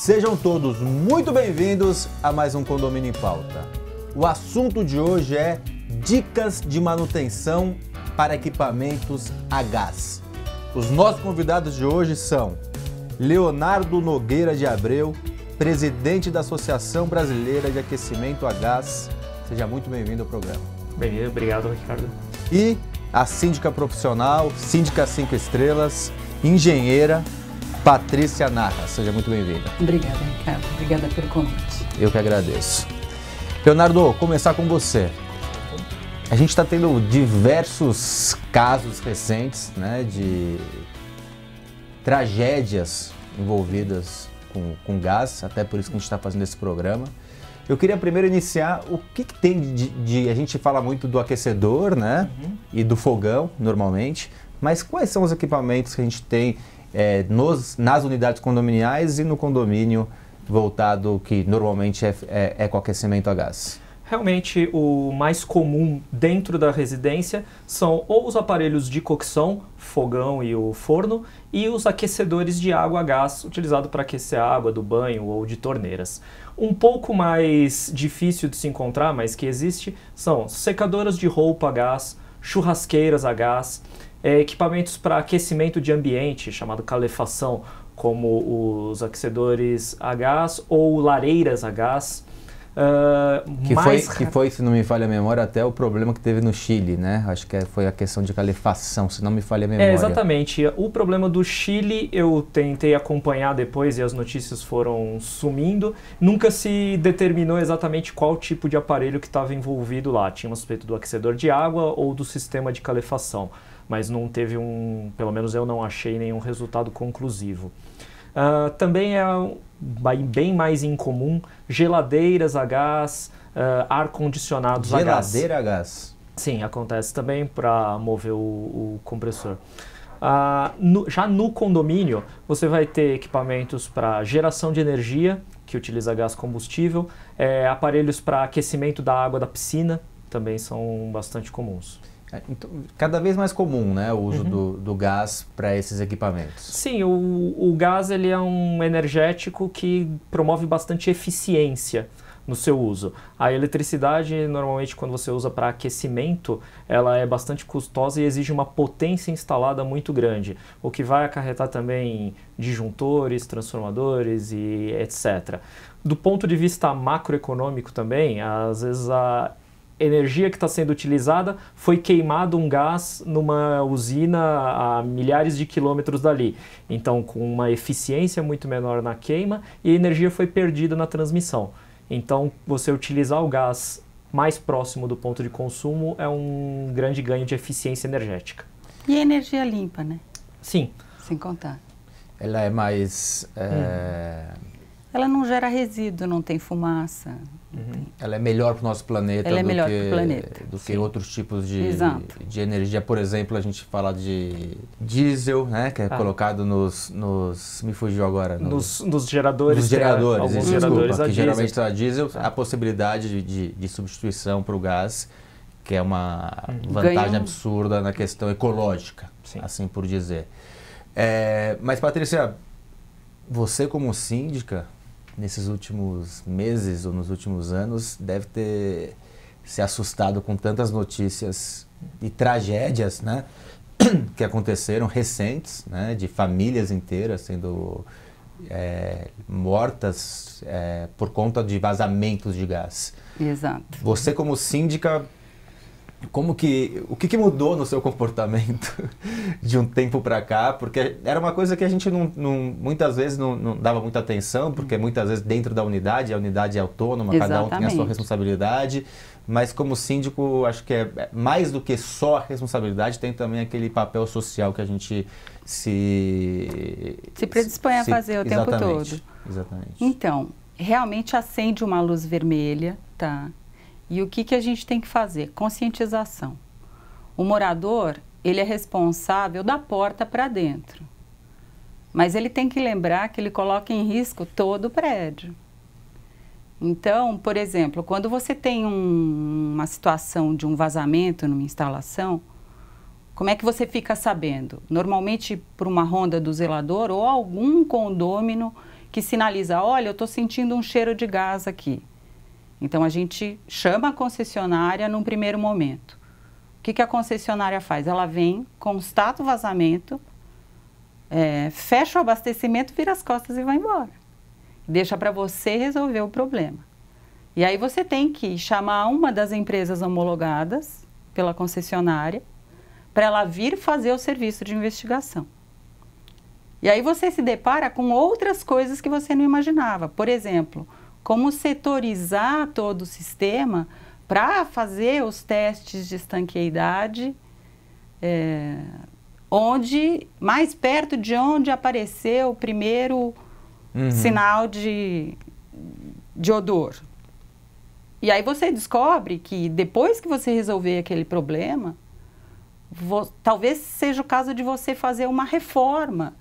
Sejam todos muito bem-vindos a mais um Condomínio em Pauta. O assunto de hoje é dicas de manutenção para equipamentos a gás. Os nossos convidados de hoje são Leonardo Nogueira de Abreu, presidente da Associação Brasileira de Aquecimento a Gás. Seja muito bem-vindo ao programa. Bem, obrigado, Ricardo. E a síndica profissional, síndica 5 estrelas, engenheira, Patrícia Narra. Seja muito bem-vinda. Obrigada, Ricardo. Obrigada pelo convite. Eu que agradeço. Leonardo, começar com você. A gente está tendo diversos casos recentes, né, de tragédias envolvidas com gás, até por isso que a gente está fazendo esse programa. Eu queria primeiro iniciar o que tem de... A gente fala muito do aquecedor, né, e do fogão, normalmente, mas quais são os equipamentos que a gente tem nas unidades condominiais e no condomínio voltado, que normalmente é com aquecimento a gás? Realmente, o mais comum dentro da residência são ou os aparelhos de cocção, fogão e o forno, e os aquecedores de água a gás, utilizado para aquecer a água do banho ou de torneiras. Um pouco mais difícil de se encontrar, mas que existe, são secadoras de roupa a gás, churrasqueiras a gás, equipamentos para aquecimento de ambiente, chamado calefação, como os aquecedores a gás ou lareiras a gás. Que foi, se não me falha a memória, até o problema que teve no Chile, né? Acho que foi a questão de calefação, se não me falha a memória. Exatamente. O problema do Chile eu tentei acompanhar depois e as notícias foram sumindo. Nunca se determinou exatamente qual tipo de aparelho que estava envolvido lá. Tinha um suspeito do aquecedor de água ou do sistema de calefação, mas não teve pelo menos eu não achei nenhum resultado conclusivo. Também é bem mais incomum geladeiras a gás, ar-condicionados a gás. Geladeira a gás? Sim, acontece também para mover o compressor. Já no condomínio, você vai ter equipamentos para geração de energia, que utiliza gás combustível, aparelhos para aquecimento da água da piscina, também são bastante comuns. Então, cada vez mais comum, né, o uso do gás para esses equipamentos. Sim, o gás ele é um energético que promove bastante eficiência no seu uso. A eletricidade, normalmente, quando você usa para aquecimento, ela é bastante custosa e exige uma potência instalada muito grande, o que vai acarretar também disjuntores, transformadores e etc. Do ponto de vista macroeconômico também, às vezes a energia que está sendo utilizada foi queimado um gás numa usina a milhares de quilômetros dali. Então, com uma eficiência muito menor na queima e a energia foi perdida na transmissão. Então, você utilizar o gás mais próximo do ponto de consumo é um grande ganho de eficiência energética. E a energia limpa, né? Sim. Sem contar. Ela é mais... Ela não gera resíduo, não tem fumaça. Ela é melhor para o nosso planeta do que outros tipos de energia. Por exemplo, a gente fala de diesel, né, que é colocado me fugiu agora. Nos geradores. Nos geradores, alguns desculpa, geradores que geralmente está diesel, a possibilidade de substituição para o gás, que é uma vantagem absurda na questão ecológica, assim por dizer. Mas, Patrícia, você como síndica, nesses últimos meses ou nos últimos anos, deve ter se assustado com tantas notícias e tragédias, né, que aconteceram recentes, né, de famílias inteiras sendo mortas por conta de vazamentos de gás. Exato. Você como síndica, o que mudou no seu comportamento de um tempo para cá? Porque era uma coisa que a gente muitas vezes não dava muita atenção, porque muitas vezes dentro da unidade, a unidade é autônoma, cada um tem a sua responsabilidade, mas como síndico, acho que é mais do que só a responsabilidade, tem também aquele papel social que a gente se predispõe a fazer o tempo todo. Exatamente. Então, realmente acende uma luz vermelha, tá? E o que a gente tem que fazer? Conscientização. O morador, ele é responsável da porta para dentro. Mas ele tem que lembrar que ele coloca em risco todo o prédio. Então, por exemplo, quando você tem uma situação de um vazamento numa instalação, como é que você fica sabendo? Normalmente por uma ronda do zelador ou algum condômino que sinaliza, olha, eu estou sentindo um cheiro de gás aqui. Então, a gente chama a concessionária num primeiro momento. O que a concessionária faz? Ela vem, constata o vazamento, fecha o abastecimento, vira as costas e vai embora. Deixa para você resolver o problema. E aí você tem que chamar uma das empresas homologadas pela concessionária para ela vir fazer o serviço de investigação. E aí você se depara com outras coisas que você não imaginava. Por exemplo, como setorizar todo o sistema para fazer os testes de estanqueidade, mais perto de onde apareceu o primeiro sinal de odor. E aí você descobre que depois que você resolver aquele problema, talvez seja o caso de você fazer uma reforma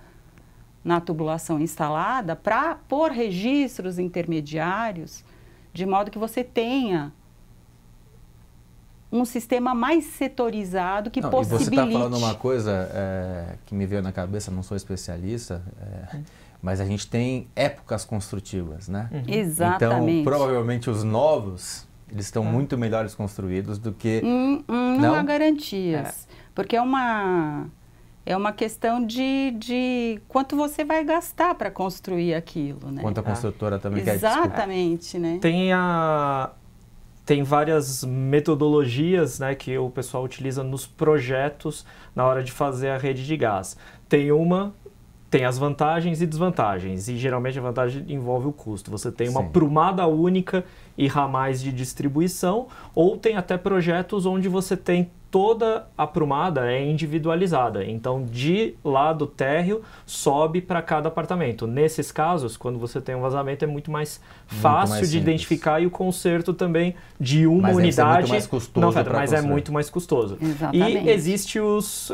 na tubulação instalada para pôr registros intermediários, de modo que você tenha um sistema mais setorizado que possibilite... E você está falando uma coisa que me veio na cabeça, não sou especialista, mas a gente tem épocas construtivas, né? Exatamente. Então, provavelmente os novos, eles estão muito melhores construídos do que... Não há garantias, porque é uma questão de quanto você vai gastar para construir aquilo, né? Quanto a construtora também quer. Exatamente, né? Tem várias metodologias, né, que o pessoal utiliza nos projetos na hora de fazer a rede de gás. Tem as vantagens e desvantagens, e geralmente a vantagem envolve o custo. Você tem uma prumada única e ramais de distribuição, ou tem até projetos onde você tem toda a prumada individualizada. Então, de lá do térreo, sobe para cada apartamento. Nesses casos, quando você tem um vazamento, é muito mais fácil de identificar, e o conserto também de uma unidade... Mas é muito mais custoso. Mas é muito mais custoso. Exatamente. E existe os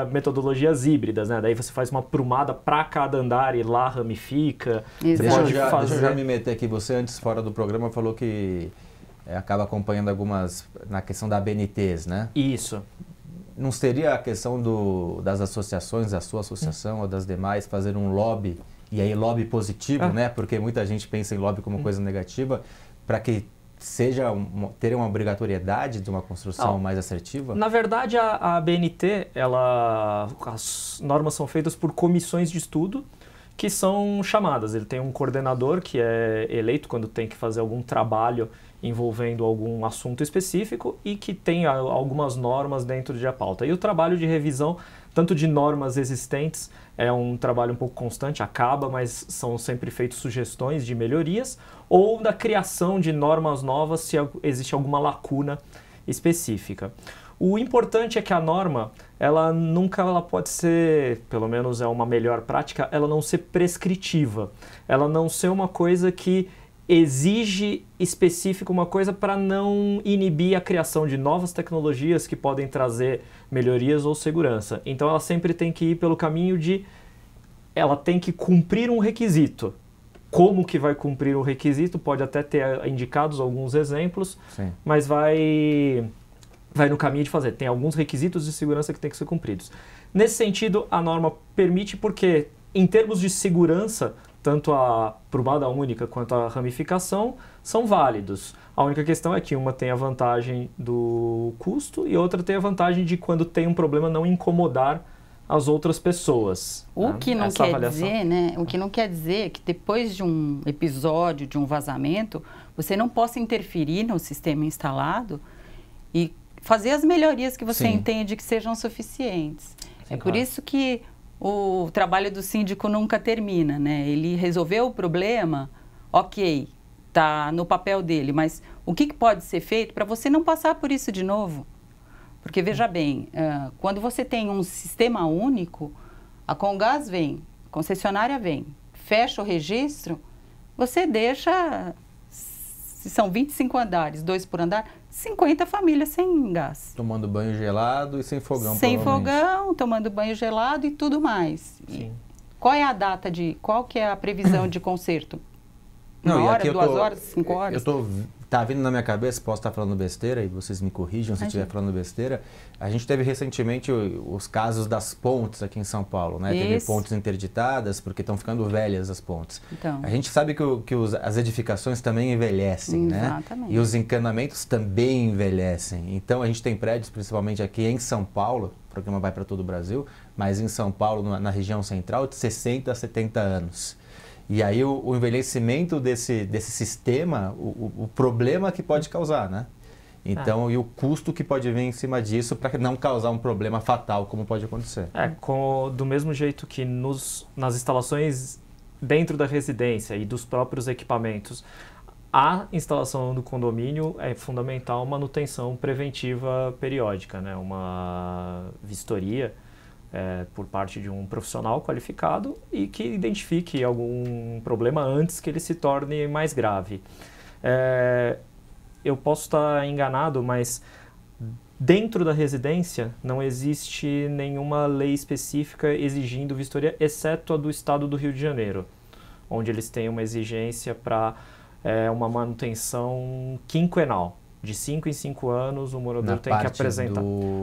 metodologias híbridas, né? Daí você faz uma prumada para cada andar e lá ramifica. Deixa eu já me meter aqui. Você antes, fora do programa, falou que acaba acompanhando algumas na questão da ABNTs, né? Isso. Não seria a questão das associações, da sua associação ou das demais, fazer um lobby, e aí lobby positivo, né? Porque muita gente pensa em lobby como coisa negativa, para que ter uma obrigatoriedade de uma construção mais assertiva? Na verdade, a ABNT, as normas são feitas por comissões de estudo, que são chamadas. Ele tem um coordenador que é eleito quando tem que fazer algum trabalho envolvendo algum assunto específico e que tem algumas normas dentro de a pauta. E o trabalho de revisão, tanto de normas existentes, é um trabalho um pouco constante, mas são sempre feitas sugestões de melhorias, ou da criação de normas novas se existe alguma lacuna específica. O importante é que a norma, ela pode ser, pelo menos é uma melhor prática, ela não ser prescritiva. Ela não ser uma coisa que exige específico uma coisa para não inibir a criação de novas tecnologias que podem trazer melhorias ou segurança. Então ela sempre tem que ir pelo caminho ela tem que cumprir um requisito. Como que vai cumprir o requisito? Pode até ter indicados alguns exemplos, mas vai no caminho de fazer. Tem alguns requisitos de segurança que tem que ser cumpridos. Nesse sentido, a norma permite porque, em termos de segurança, tanto a prumada única quanto a ramificação são válidos. A única questão é que uma tem a vantagem do custo e outra tem a vantagem de, quando tem um problema, não incomodar as outras pessoas. O que não quer dizer, né? O que não quer dizer é que depois de um episódio, de um vazamento, você não possa interferir no sistema instalado e fazer as melhorias que você entende que sejam suficientes. Por isso que o trabalho do síndico nunca termina, né? Ele resolveu o problema, ok, está no papel dele, mas o que pode ser feito para você não passar por isso de novo? Porque, veja bem, quando você tem um sistema único, a Comgás vem, a concessionária vem, fecha o registro, você deixa, se são 25 andares, 2 por andar, 50 famílias sem gás. Tomando banho gelado e sem fogão, sem fogão, tomando banho gelado e tudo mais. Sim. Qual é a qual que é a previsão de conserto? Não, 1 hora, 2 horas, 5 horas? Eu estou tá vindo na minha cabeça, posso estar falando besteira e vocês me corrijam se eu estiver falando besteira. A gente teve recentemente os casos das pontes aqui em São Paulo, né? Teve pontes interditadas porque estão ficando velhas as pontes. Então. A gente sabe que as edificações também envelhecem, exatamente, né? E os encanamentos também envelhecem. Então a gente tem prédios, principalmente aqui em São Paulo, o programa vai para todo o Brasil, mas em São Paulo, na região central, de 60 a 70 anos. E aí o envelhecimento desse sistema, o problema que pode causar, né? Então, e o custo que pode vir em cima disso para não causar um problema fatal, como pode acontecer. Do mesmo jeito que nas instalações dentro da residência e dos próprios equipamentos, a instalação do condomínio é fundamental manutenção preventiva periódica, né? Uma vistoria por parte de um profissional qualificado e que identifique algum problema antes que ele se torne mais grave. Eu posso estar enganado, mas dentro da residência não existe nenhuma lei específica exigindo vistoria, exceto a do estado do Rio de Janeiro, onde eles têm uma exigência para uma manutenção quinquenal. De 5 em 5 anos, o morador tem que apresentar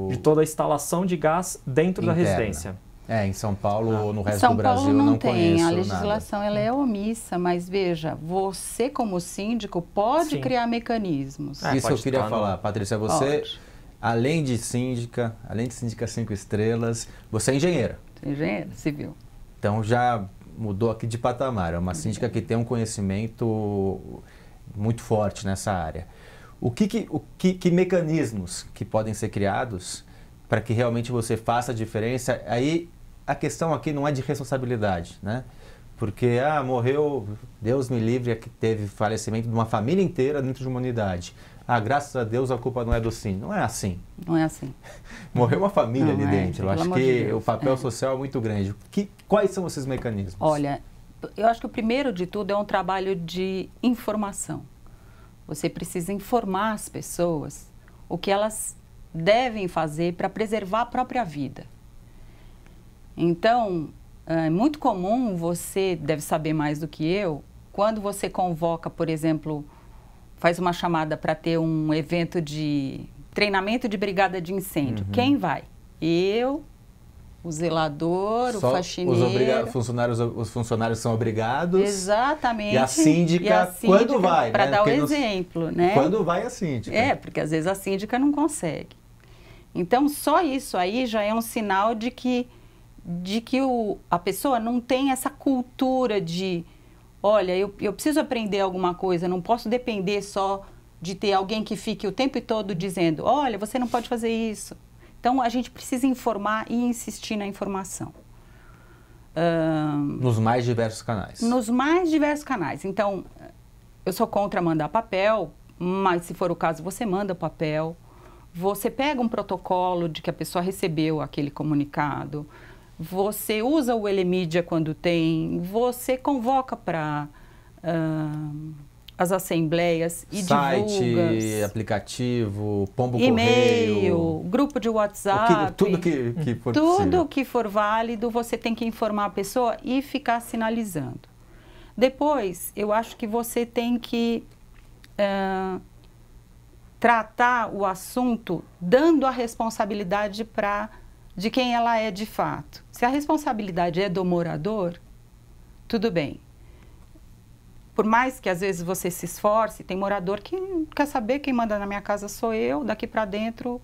de toda a instalação de gás dentro da residência. Em São Paulo ou no resto do Brasil não conheço nada. A legislação ela é omissa, mas veja, você como síndico pode criar mecanismos. Isso eu queria falar, Patrícia, você, além de síndica 5 estrelas, você é engenheira. Engenheira civil. Então já mudou aqui de patamar, é uma síndica que tem um conhecimento muito forte nessa área. Que mecanismos que podem ser criados para que realmente você faça a diferença? Aí a questão aqui não é de responsabilidade, né? Porque, morreu, Deus me livre, que teve falecimento de uma família inteira dentro de uma unidade. Graças a Deus a culpa não é do SIM. Não é assim. Não é assim. Morreu uma família ali dentro. Eu acho que o papel social é muito grande. Quais são esses mecanismos? Olha, eu acho que o primeiro de tudo é um trabalho de informação. Você precisa informar as pessoas o que elas devem fazer para preservar a própria vida. Então, é muito comum, você deve saber mais do que eu, quando você convoca, por exemplo, faz uma chamada para ter um evento de treinamento de brigada de incêndio. Quem vai? Eu, o zelador, o faxineiro. Os funcionários são obrigados. Exatamente. E a síndica quando vai, para dar o exemplo, né? Quando vai a síndica. Porque às vezes a síndica não consegue. Então, só isso aí já é um sinal de que a pessoa não tem essa cultura de, olha, eu preciso aprender alguma coisa, não posso depender só de ter alguém que fique o tempo todo dizendo, olha, você não pode fazer isso. Então, a gente precisa informar e insistir na informação. Nos mais diversos canais. Nos mais diversos canais. Então, eu sou contra mandar papel, mas se for o caso, você manda o papel. Você pega um protocolo de que a pessoa recebeu aquele comunicado. Você usa o Elemídia quando tem. Você convoca para as assembleias e site, divulga. Aplicativo, pombo e-mail, grupo de WhatsApp. Tudo que for tudo possível. Que for válido, você tem que informar a pessoa e ficar sinalizando. Depois, eu acho que você tem que tratar o assunto dando a responsabilidade de quem ela é de fato. Se a responsabilidade é do morador, tudo bem. Por mais que às vezes você se esforce, tem morador que quer saber quem manda na minha casa sou eu, daqui para dentro,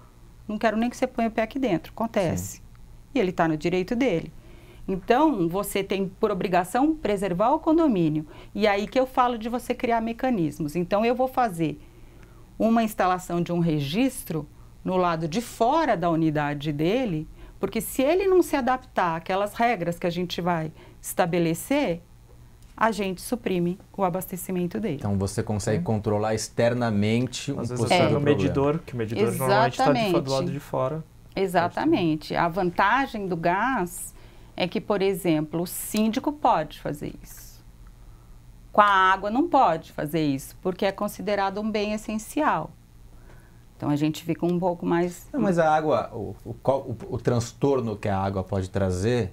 não quero nem que você ponha o pé aqui dentro. Acontece. Sim. E ele está no direito dele. Então, você tem por obrigação preservar o condomínio. E aí que eu falo de você criar mecanismos. Então, eu vou fazer uma instalação de um registro no lado de fora da unidade dele, porque se ele não se adaptar àquelas regras que a gente vai estabelecer, a gente suprime o abastecimento dele. Então, você consegue controlar externamente às vezes no medidor, que o medidor normalmente está do lado de fora. Exatamente. A vantagem do gás é que, por exemplo, o síndico pode fazer isso. Com a água não pode fazer isso, porque é considerado um bem essencial. Então, a gente fica um pouco mais... Não, mas a água, o transtorno que a água pode trazer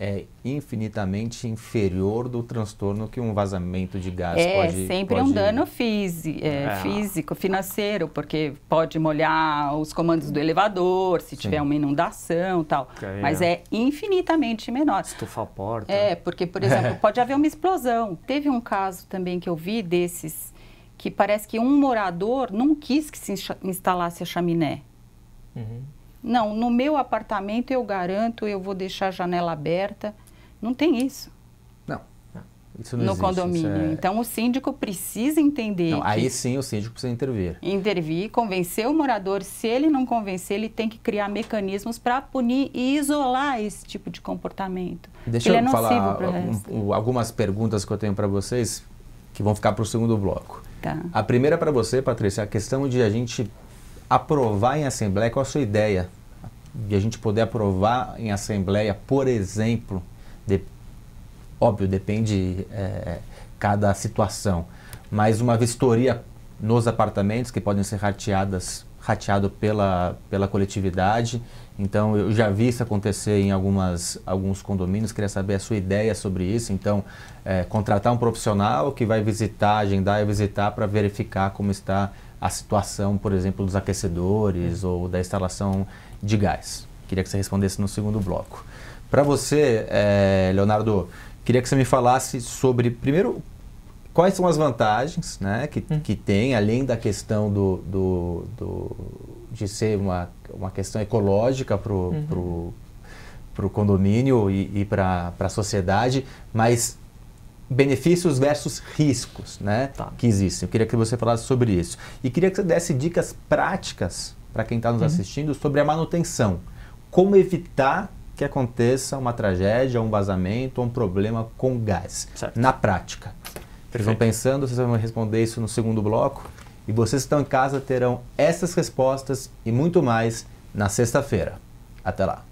é infinitamente inferior do transtorno que um vazamento de gás pode... É sempre um dano físico, financeiro, porque pode molhar os comandos do elevador, se tiver uma inundação e tal. Mas é infinitamente menor. Estufar a porta. Porque, por exemplo, pode haver uma explosão. Teve um caso também que eu vi desses, que parece que um morador não quis que se instalasse a chaminé. Não, no meu apartamento eu garanto, eu vou deixar a janela aberta. Não tem isso. Não, isso não no existe. Condomínio. Então o síndico precisa entender. Não, aí sim o síndico precisa intervir. Intervir, convencer o morador. Se ele não convencer, ele tem que criar mecanismos para punir e isolar esse tipo de comportamento. Deixa eu falar algumas perguntas que eu tenho para vocês, que vão ficar para o segundo bloco. Tá. A primeira para você, Patrícia, a questão de a gente aprovar em assembleia. Qual a sua ideia de a gente poder aprovar em assembleia, por exemplo, óbvio, depende cada situação, mas uma vistoria nos apartamentos que podem ser rateado pela coletividade. Então, eu já vi isso acontecer em alguns condomínios, queria saber a sua ideia sobre isso. Então, contratar um profissional que vai visitar, agendar e visitar para verificar como está a situação, por exemplo, dos aquecedores ou da instalação de gás. Queria que você respondesse no segundo bloco. Para você, Leonardo, queria que você me falasse sobre, primeiro, quais são as vantagens, né, que tem, além da questão de ser uma questão ecológica para o condomínio e para a sociedade, mas benefícios versus riscos, né, que existem. Eu queria que você falasse sobre isso. E queria que você desse dicas práticas para quem está nos assistindo sobre a manutenção. Como evitar que aconteça uma tragédia, um vazamento ou um problema com gás, na prática. Vocês vão pensando, vocês vão responder isso no segundo bloco. E vocês que estão em casa terão essas respostas e muito mais na sexta-feira. Até lá.